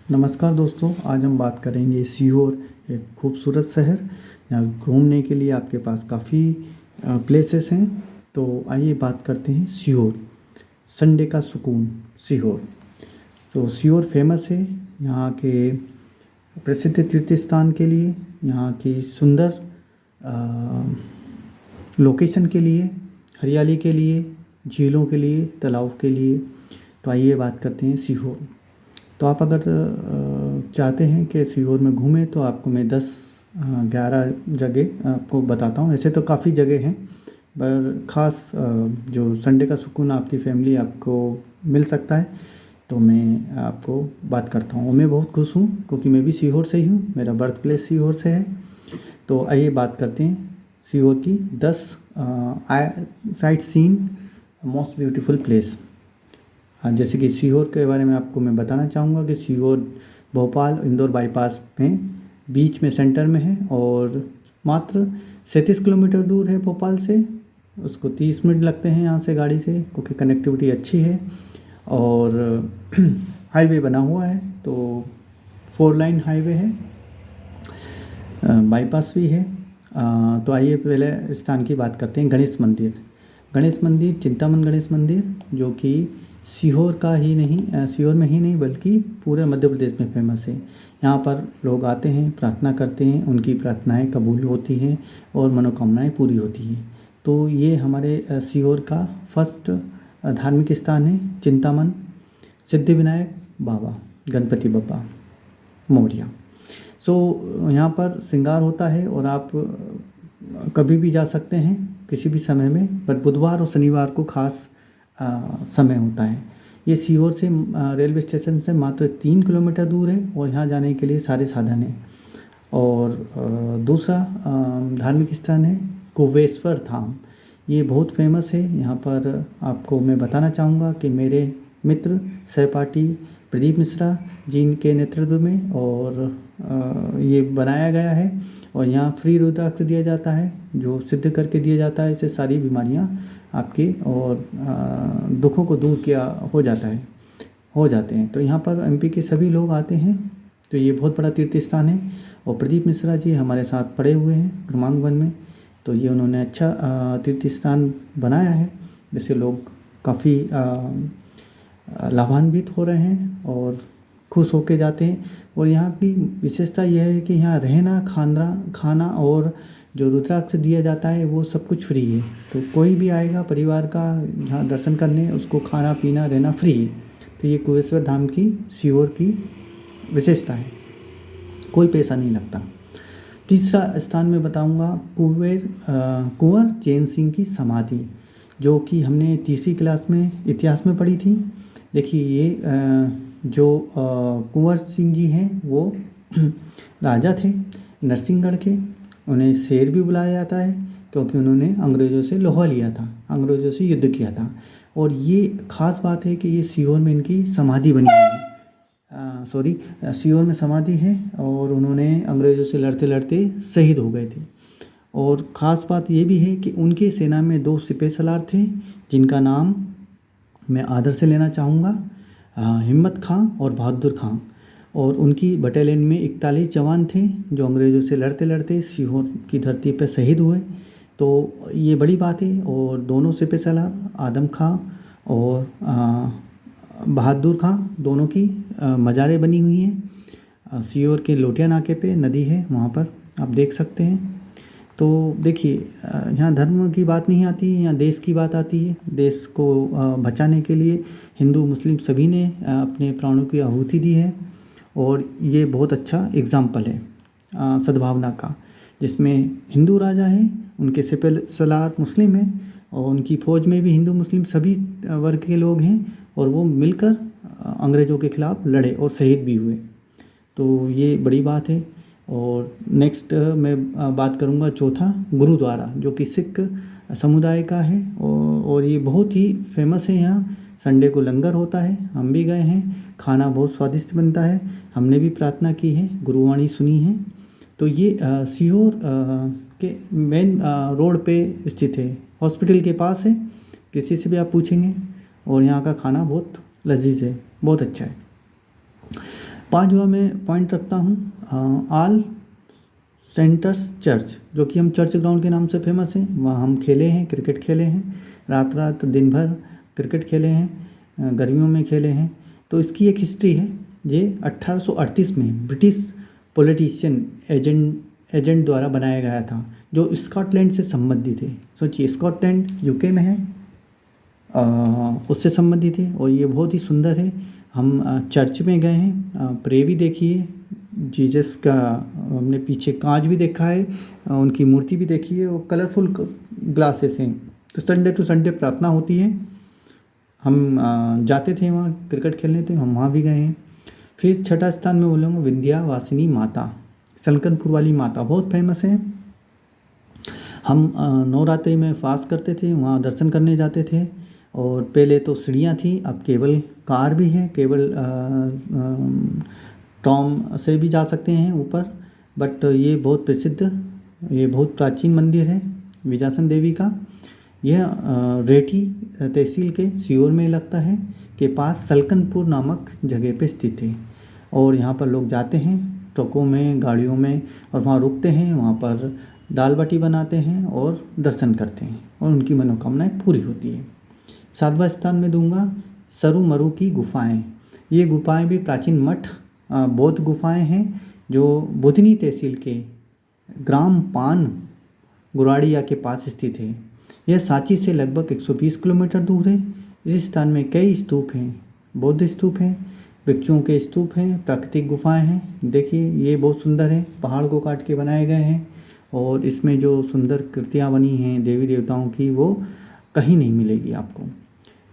नमस्कार दोस्तों, आज हम बात करेंगे सीहोर, एक खूबसूरत शहर। यहाँ घूमने के लिए आपके पास काफ़ी प्लेसेस हैं। तो आइए बात करते हैं सीहोर, संडे का सुकून। सीहोर तो सीहोर फेमस है यहाँ के प्रसिद्ध तीर्थ स्थान के लिए, यहाँ की सुंदर लोकेशन के लिए, हरियाली के लिए, झीलों के लिए, तालाब के लिए। तो आइए बात करते हैं सीहोर। तो आप अगर चाहते हैं कि सीहोर में घूमें तो आपको मैं 10-11 जगह आपको बताता हूँ। ऐसे तो काफ़ी जगह हैं, पर ख़ास जो संडे का सुकून आपकी फैमिली आपको मिल सकता है, तो मैं आपको बात करता हूँ। मैं बहुत खुश हूँ क्योंकि मैं भी सीहोर से ही हूँ, मेरा बर्थ प्लेस सीहोर से है। तो आइए बात करते हैं सीहोर की 10 site scene most beautiful place. जैसे कि सीहोर के बारे में आपको मैं बताना चाहूँगा कि सीहोर भोपाल इंदौर बाईपास में बीच में सेंटर में है और मात्र 37 किलोमीटर दूर है भोपाल से। उसको 30 मिनट लगते हैं यहाँ से गाड़ी से, क्योंकि कनेक्टिविटी अच्छी है और हाईवे बना हुआ है। तो 4 लाइन हाईवे है, बाईपास भी है। तो आइए पहले स्थान की बात करते हैं, गणेश मंदिर। गणेश मंदिर, चिंतामन गणेश मंदिर, जो कि सीहोर का ही नहीं, सीहोर में ही नहीं बल्कि पूरे मध्य प्रदेश में फेमस है। यहाँ पर लोग आते हैं, प्रार्थना करते हैं, उनकी प्रार्थनाएं कबूल होती हैं और मनोकामनाएं पूरी होती हैं। तो ये हमारे सीहोर का फर्स्ट धार्मिक स्थान है, चिंतामन सिद्धिविनायक बाबा गणपति बप्पा मोरया। सो यहाँ पर श्रृंगार होता है और आप कभी भी जा सकते हैं, किसी भी समय में, पर बुधवार और शनिवार को खास समय होता है। ये सीहोर से रेलवे स्टेशन से मात्र 3 किलोमीटर दूर है और यहाँ जाने के लिए सारे साधन हैं। और दूसरा धार्मिक स्थान है कुबेश्वर धाम। ये बहुत फेमस है। यहाँ पर आपको मैं बताना चाहूँगा कि मेरे मित्र सहपाठी प्रदीप मिश्रा जी के नेतृत्व में और ये बनाया गया है। और यहाँ फ्री रुद्राक्ष दिया जाता है, जो सिद्ध करके दिया जाता है। इससे सारी बीमारियाँ आपके और दुखों को दूर किया हो जाते हैं। तो यहाँ पर एमपी के सभी लोग आते हैं। तो ये बहुत बड़ा तीर्थ स्थान है और प्रदीप मिश्रा जी हमारे साथ पड़े हुए हैं क्रमांक 1 में। तो ये उन्होंने अच्छा तीर्थ स्थान बनाया है, जिससे लोग काफ़ी लाभान्वित हो रहे हैं और खुश होके जाते हैं। और यहाँ की विशेषता यह है कि यहाँ रहना, खाना और जो रुद्राक्ष दिया जाता है वो सब कुछ फ्री है। तो कोई भी आएगा परिवार का यहाँ दर्शन करने, उसको खाना पीना रहना फ्री है। तो ये कुबेश्वर धाम की सीहोर की विशेषता है, कोई पैसा नहीं लगता। तीसरा स्थान मैं बताऊंगा कुंवर चैन सिंह की समाधि, जो कि हमने तीसरी क्लास में इतिहास में पढ़ी थी। देखिए ये जो कुंवर सिंह जी हैं वो राजा थे नरसिंहगढ़ के। उन्हें शेर भी बुलाया जाता है क्योंकि उन्होंने अंग्रेज़ों से लोहा लिया था, अंग्रेज़ों से युद्ध किया था। और ये ख़ास बात है कि ये सीहोर में इनकी समाधि बनी हुई है। सीहोर में समाधि है और उन्होंने अंग्रेज़ों से लड़ते लड़ते शहीद हो गए थे। और ख़ास बात ये भी है कि उनके सेना में 2 सिपह सलार थे, जिनका नाम मैं आदर से लेना चाहूँगा, हिम्मत खां और बहादुर खां। और उनकी बटालियन में 41 जवान थे जो अंग्रेज़ों से लड़ते लड़ते सीहोर की धरती पर शहीद हुए। तो ये बड़ी बात है। और दोनों सिपह सलार आदम खां और बहादुर खां, दोनों की मज़ारें बनी हुई हैं। सीहोर के लोटिया नाके पे नदी है, वहाँ पर आप देख सकते हैं। तो देखिए यहाँ धर्म की बात नहीं आती, यहाँ देश की बात आती है। देश को बचाने के लिए हिंदू मुस्लिम सभी ने अपने प्राणों की आहुति दी है। और ये बहुत अच्छा एग्ज़ाम्पल है सद्भावना का, जिसमें हिंदू राजा हैं, उनके सिपह सलार मुस्लिम हैं और उनकी फ़ौज में भी हिंदू मुस्लिम सभी वर्ग के लोग हैं। और वो मिलकर अंग्रेज़ों के ख़िलाफ़ लड़े और शहीद भी हुए। तो ये बड़ी बात है। और नेक्स्ट मैं बात करूँगा चौथा, गुरुद्वारा, जो कि सिख समुदाय का है और ये बहुत ही फेमस है। यहाँ संडे को लंगर होता है, हम भी गए हैं, खाना बहुत स्वादिष्ट बनता है, हमने भी प्रार्थना की है, गुरुवाणी सुनी है। तो ये सीहोर के मेन रोड पे स्थित है, हॉस्पिटल के पास है, किसी से भी आप पूछेंगे। और यहाँ का खाना बहुत लजीज है, बहुत अच्छा है। पांचवा मैं पॉइंट रखता हूँ ऑल सेंटर्स चर्च, जो कि हम चर्च ग्राउंड के नाम से फेमस है। वहाँ हम खेले हैं, क्रिकेट खेले हैं, रात रात दिन भर क्रिकेट खेले हैं, गर्मियों में खेले हैं। तो इसकी एक हिस्ट्री है। ये 1838 में ब्रिटिश पॉलिटिशियन एजेंट द्वारा बनाया गया था, जो स्कॉटलैंड से संबंधित है। सोचिए, स्कॉटलैंड यूके में है, उससे संबंधित है और ये बहुत ही सुंदर है। हम चर्च में गए हैं, प्रे भी देखिए, जीसस का हमने पीछे कांच भी देखा है, उनकी मूर्ति भी देखी है और कलरफुल ग्लासेस हैं। तो संडे टू संडे प्रार्थना होती है। हम जाते थे वहाँ क्रिकेट खेलने, तो हम वहाँ भी गए हैं। फिर छठा स्थान में बोलूँगा विंध्यावासिनी माता, सलकनपुर वाली माता बहुत फेमस है। हम नवरात्रि में फास्ट करते थे, वहाँ दर्शन करने जाते थे। और पहले तो सीढ़ियाँ थी, अब केवल कार भी है, केवल ट्रॉम से भी जा सकते हैं ऊपर। बट ये बहुत प्रसिद्ध, ये बहुत प्राचीन मंदिर है विजासन देवी का। यह रेठी तहसील के सीहोर में लगता है के पास सलकनपुर नामक जगह पे स्थित है। और यहाँ पर लोग जाते हैं ट्रकों में, गाड़ियों में, और वहाँ रुकते हैं, वहाँ पर दाल बाटी बनाते हैं और दर्शन करते हैं और उनकी मनोकामनाएं पूरी होती है। सातवां स्थान में दूंगा सरुमरु की गुफाएं। ये गुफाएं भी प्राचीन मठ बौद्ध गुफाएं हैं, जो बुधनी तहसील के ग्राम पान गुराड़िया के पास स्थित है। यह सांची से लगभग 120 किलोमीटर दूर है। इस स्थान में कई स्तूप हैं, बौद्ध स्तूप हैं, भिक्षुओं के स्तूप हैं, प्राकृतिक गुफाएं हैं। देखिए ये बहुत सुंदर है, पहाड़ को काट के बनाए गए हैं और इसमें जो सुंदर कृतियाँ बनी हैं देवी देवताओं की, वो कहीं नहीं मिलेगी आपको।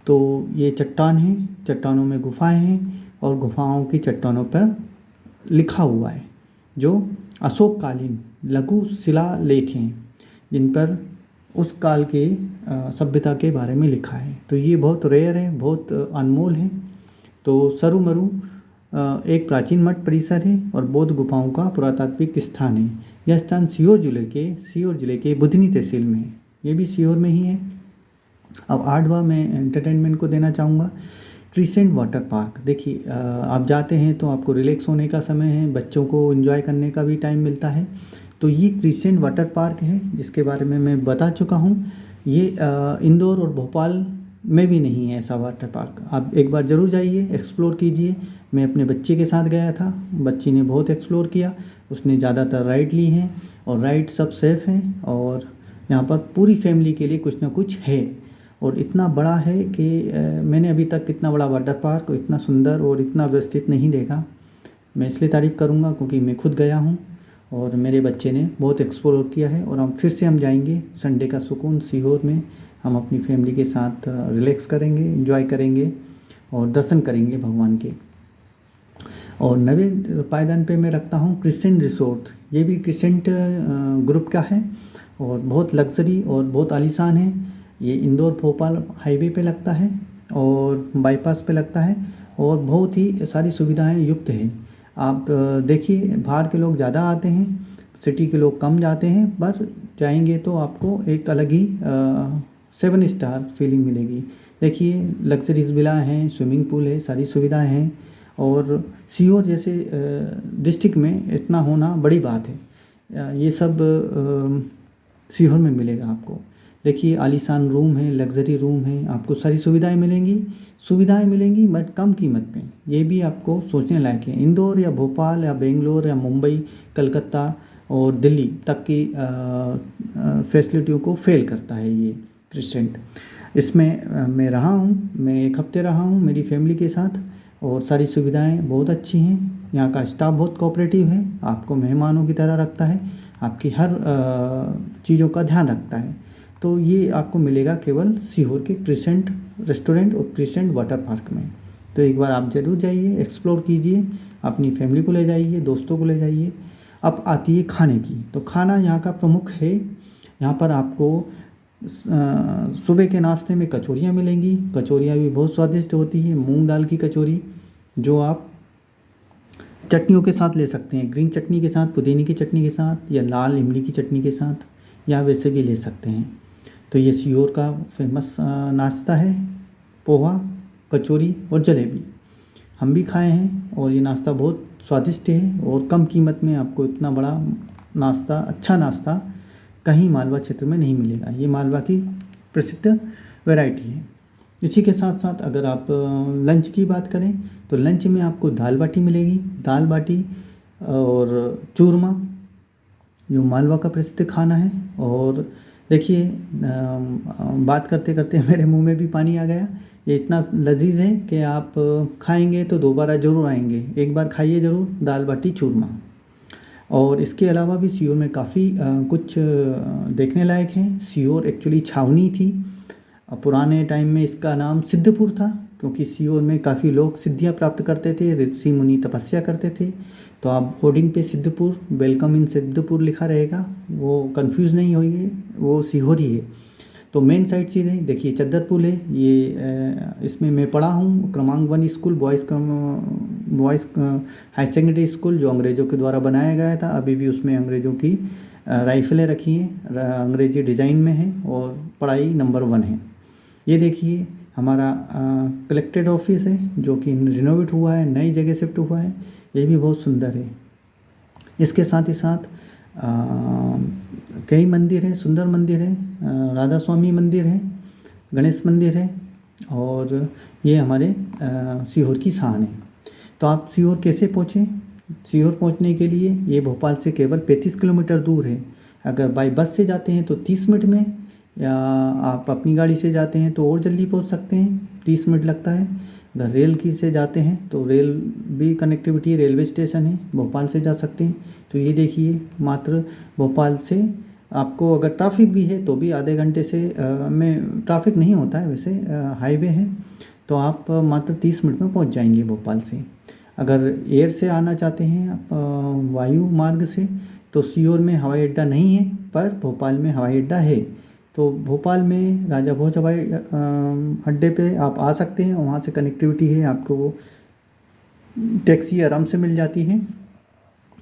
तो ये चट्टान है, चट्टानों में गुफाएं हैं और गुफाओं की चट्टानों पर लिखा हुआ है जो अशोककालीन लघु शिलालेख हैं, जिन पर उस काल के सभ्यता के बारे में लिखा है। तो ये बहुत रेयर है, बहुत अनमोल है। तो सरुमरु एक प्राचीन मठ परिसर है और बौद्ध गुफाओं का पुरातात्विक स्थान है। यह स्थान सीहोर जिले के बुधनी तहसील में है, ये भी सीहोर में ही है। अब आठवां मैं एंटरटेनमेंट को देना चाहूँगा क्रिसेंट वाटर पार्क। देखिए आप जाते हैं तो आपको रिलैक्स होने का समय है, बच्चों को एंजॉय करने का भी टाइम मिलता है। तो ये क्रिसेंट वाटर पार्क है, जिसके बारे में मैं बता चुका हूँ। ये इंदौर और भोपाल में भी नहीं है ऐसा वाटर पार्क। आप एक बार ज़रूर जाइए, एक्सप्लोर कीजिए। मैं अपने बच्चे के साथ गया था, बच्ची ने बहुत एक्सप्लोर किया, उसने ज़्यादातर राइड ली हैं और राइड सब सेफ़ हैं। और यहाँ पर पूरी फैमिली के लिए कुछ ना कुछ है और इतना बड़ा है कि मैंने अभी तक इतना बड़ा वाटर पार्क, इतना सुंदर और इतना व्यवस्थित नहीं देखा। मैं इसलिए तारीफ़ करूँगा क्योंकि मैं खुद गया हूँ और मेरे बच्चे ने बहुत एक्सप्लोर किया है। और हम फिर से हम जाएंगे संडे का सुकून सीहोर में, हम अपनी फैमिली के साथ रिलैक्स करेंगे, एंजॉय करेंगे और दर्शन करेंगे भगवान के। और नवे पायदान पे मैं रखता हूँ क्रिसेंट रिसोर्ट। ये भी क्रिसेंट ग्रुप का है और बहुत लग्जरी और बहुत आलीशान है। ये इंदौर भोपाल हाईवे पे लगता है और बाईपास पे लगता है और बहुत ही सारी सुविधाएं युक्त है। आप देखिए, बाहर के लोग ज़्यादा आते हैं, सिटी के लोग कम जाते हैं, पर जाएंगे तो आपको एक अलग ही 7 स्टार फीलिंग मिलेगी। देखिए लग्जरीज विला हैं, स्विमिंग पूल है, सारी सुविधाएं हैं। और सीहोर जैसे डिस्ट्रिक्ट में इतना होना बड़ी बात है। ये सब सीहोर में मिलेगा आपको। देखिए आलीशान रूम है, लग्जरी रूम है, आपको सारी सुविधाएं मिलेंगी बट कम कीमत पे। ये भी आपको सोचने लायक है। इंदौर या भोपाल या बेंगलोर या मुंबई, कलकत्ता और दिल्ली तक की फैसिलिटियों को फेल करता है ये क्रिसेंट। इसमें मैं रहा हूँ, मैं 1 हफ्ते रहा हूँ मेरी फैमिली के साथ और सारी सुविधाएं बहुत अच्छी हैं। यहाँ का स्टाफ बहुत कोऑपरेटिव है, आपको मेहमानों की तरह रखता है, आपकी हर चीज़ों का ध्यान रखता है। तो ये आपको मिलेगा केवल सीहोर के क्रिसेंट रेस्टोरेंट और क्रिसेंट वाटर पार्क में। तो एक बार आप ज़रूर जाइए, एक्सप्लोर कीजिए, अपनी फैमिली को ले जाइए, दोस्तों को ले जाइए। अब आती है खाने की। तो खाना यहाँ का प्रमुख है। यहाँ पर आपको सुबह के नाश्ते में कचौरियाँ मिलेंगी। कचौरियाँ भी बहुत स्वादिष्ट होती है। मूंग दाल की कचौरी जो आप चटनियों के साथ ले सकते हैं, ग्रीन चटनी के साथ, पुदीने की चटनी के साथ, या लाल इमली की चटनी के साथ, या वैसे भी ले सकते हैं। तो ये सीहोर का फेमस नाश्ता है। पोहा, कचौरी और जलेबी हम भी खाए हैं और ये नाश्ता बहुत स्वादिष्ट है और कम कीमत में आपको इतना बड़ा नाश्ता, अच्छा नाश्ता कहीं मालवा क्षेत्र में नहीं मिलेगा। ये मालवा की प्रसिद्ध वैरायटी है। इसी के साथ साथ अगर आप लंच की बात करें तो लंच में आपको दाल बाटी मिलेगी। दाल बाटी और चूरमा जो मालवा का प्रसिद्ध खाना है। और देखिए बात करते करते मेरे मुंह में भी पानी आ गया। ये इतना लजीज है कि आप खाएंगे तो दोबारा ज़रूर आएंगे। एक बार खाइए ज़रूर दाल बाटी चूरमा। और इसके अलावा भी सीहोर में काफ़ी कुछ देखने लायक है। सीहोर एक्चुअली छावनी थी। पुराने टाइम में इसका नाम सिद्धपुर था, क्योंकि सीहोर में काफ़ी लोग सिद्धियां प्राप्त करते थे, ऋषि मुनि तपस्या करते थे। तो आप होर्डिंग पे सिद्धपुर, वेलकम इन सिद्धपुर लिखा रहेगा, वो कंफ्यूज नहीं होइए, वो सीहोर ही है। तो मेन साइट सीन है, देखिए चद्दर पुल है। ये इसमें मैं पढ़ा हूँ क्रमांक 1 school, boys high secondary school, जो अंग्रेज़ों के द्वारा बनाया गया था। अभी भी उसमें अंग्रेज़ों की राइफलें रखी हैं, अंग्रेजी डिज़ाइन में है और पढ़ाई नंबर 1 है। ये देखिए हमारा कलेक्टेड ऑफिस है, जो कि रिनोवेट हुआ है, नई जगह शिफ्ट हुआ है। ये भी बहुत सुंदर है। इसके साथ ही साथ कई मंदिर हैं, सुंदर मंदिर है। राधा स्वामी मंदिर है, गणेश मंदिर है। और ये हमारे सीहोर की शान है। तो आप सीहोर कैसे पहुँचें? सीहोर पहुँचने के लिए ये भोपाल से केवल 35 किलोमीटर दूर है। अगर बाई बस से जाते हैं तो 30 मिनट में, या आप अपनी गाड़ी से जाते हैं तो और जल्दी पहुंच सकते हैं, 30 मिनट लगता है। अगर रेल की से जाते हैं तो रेल भी कनेक्टिविटी, रेलवे स्टेशन है, भोपाल से जा सकते हैं। तो ये देखिए मात्र भोपाल से आपको अगर ट्रैफिक भी है तो भी आधे घंटे से में ट्रैफिक नहीं होता है, वैसे हाईवे है, तो आप मात्र 30 मिनट में पहुंच जाएंगे भोपाल से। अगर एयर से आना चाहते हैं आप वायु मार्ग से, तो सीहोर में हवाई अड्डा नहीं है, पर भोपाल में हवाई अड्डा है। तो भोपाल में राजा भोज हवाई अड्डे पे आप आ सकते हैं, वहाँ से कनेक्टिविटी है, आपको वो टैक्सी आराम से मिल जाती है।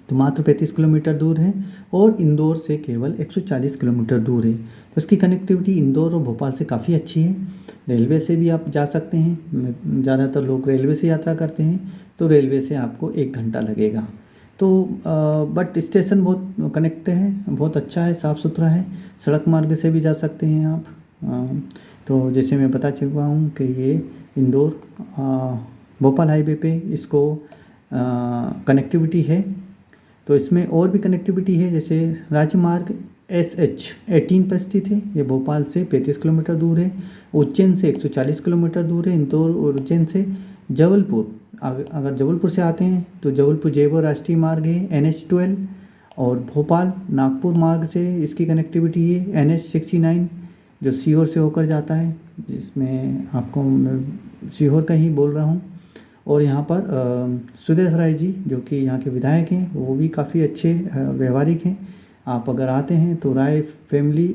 तो मात्र 35 किलोमीटर दूर है। और इंदौर से केवल 140 किलोमीटर दूर है। तो इसकी कनेक्टिविटी इंदौर और भोपाल से काफ़ी अच्छी है। रेलवे से भी आप जा सकते हैं, ज़्यादातर लोग रेलवे से यात्रा करते हैं, तो रेलवे से आपको 1 घंटा लगेगा। तो बट स्टेशन बहुत कनेक्ट है, बहुत अच्छा है, साफ़ सुथरा है। सड़क मार्ग से भी जा सकते हैं आप। तो जैसे मैं बता चुका हूँ कि ये इंदौर भोपाल हाईवे पे इसको कनेक्टिविटी है। तो इसमें और भी कनेक्टिविटी है, जैसे राजमार्ग SH-18 पर स्थित है। ये भोपाल से 35 किलोमीटर दूर है। उज्जैन से 140 किलोमीटर दूर है। इंदौर और उज्जैन से जबलपुर, अगर जबलपुर से आते हैं तो जबलपुर जयपुर राष्ट्रीय मार्ग है NH-12। और भोपाल नागपुर मार्ग से इसकी कनेक्टिविटी है NH-69, जो सीहोर से होकर जाता है, जिसमें आपको सीहोर का ही बोल रहा हूँ। और यहाँ पर सुदेश राय जी, जो कि यहाँ के विधायक हैं, वो भी काफ़ी अच्छे व्यवहारिक हैं। आप अगर आते हैं तो राय फैमिली,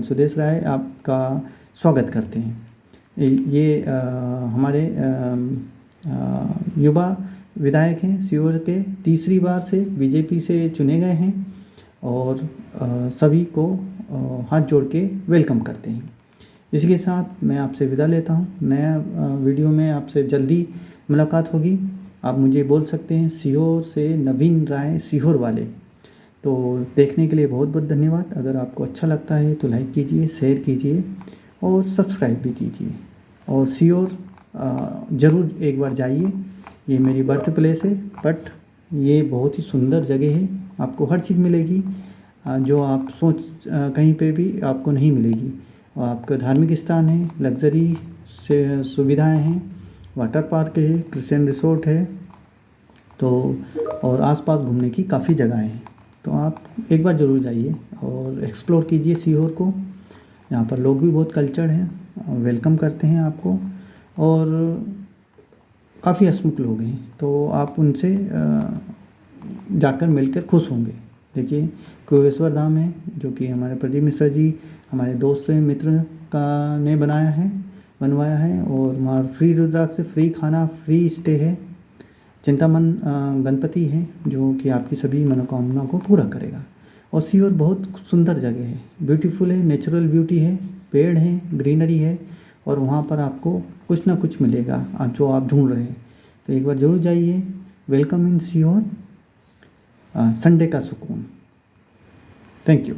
सुदेश राय आपका स्वागत करते हैं। ये हमारे युवा विधायक हैं सीहोर के, तीसरी बार से बीजेपी से चुने गए हैं और सभी को हाथ जोड़ के वेलकम करते हैं। इसी के साथ मैं आपसे विदा लेता हूँ। नया वीडियो में आपसे जल्दी मुलाकात होगी। आप मुझे बोल सकते हैं सीहोर से नवीन राय सीहोर वाले। तो देखने के लिए बहुत बहुत धन्यवाद। अगर आपको अच्छा लगता है तो लाइक कीजिए, शेयर कीजिए और सब्सक्राइब भी कीजिए। और सीहोर ज़रूर एक बार जाइए। ये मेरी बर्थ प्लेस है, बट ये बहुत ही सुंदर जगह है। आपको हर चीज़ मिलेगी जो आप कहीं पे भी आपको नहीं मिलेगी। और आपका धार्मिक स्थान है, लग्जरी से सुविधाएं हैं, वाटर पार्क है, क्रिश्चियन रिसोर्ट है, तो और आसपास घूमने की काफ़ी जगहें हैं। तो आप एक बार ज़रूर जाइए और एक्सप्लोर कीजिए सीहोर को। यहाँ पर लोग भी बहुत कल्चर्ड हैं, वेलकम करते हैं आपको, और काफ़ी हंसमुख लोग हैं। तो आप उनसे जाकर मिलकर खुश होंगे। देखिए कुबेश्वर धाम है, जो कि हमारे प्रदीप मिश्रा जी, हमारे दोस्त मित्र का ने बनवाया है। और वहाँ फ्री रुद्राक्ष से फ्री खाना, फ्री स्टे है। चिंतामन गणपति है, जो कि आपकी सभी मनोकामनाओं को पूरा करेगा। और सीहोर बहुत सुंदर जगह है, ब्यूटीफुल है, नेचुरल ब्यूटी है, पेड़ हैं, ग्रीनरी है, और वहाँ पर आपको कुछ ना कुछ मिलेगा जो आप ढूंढ रहे हैं। तो एक बार ज़रूर जाइए, वेलकम इन योर संडे का सुकून। Thank you.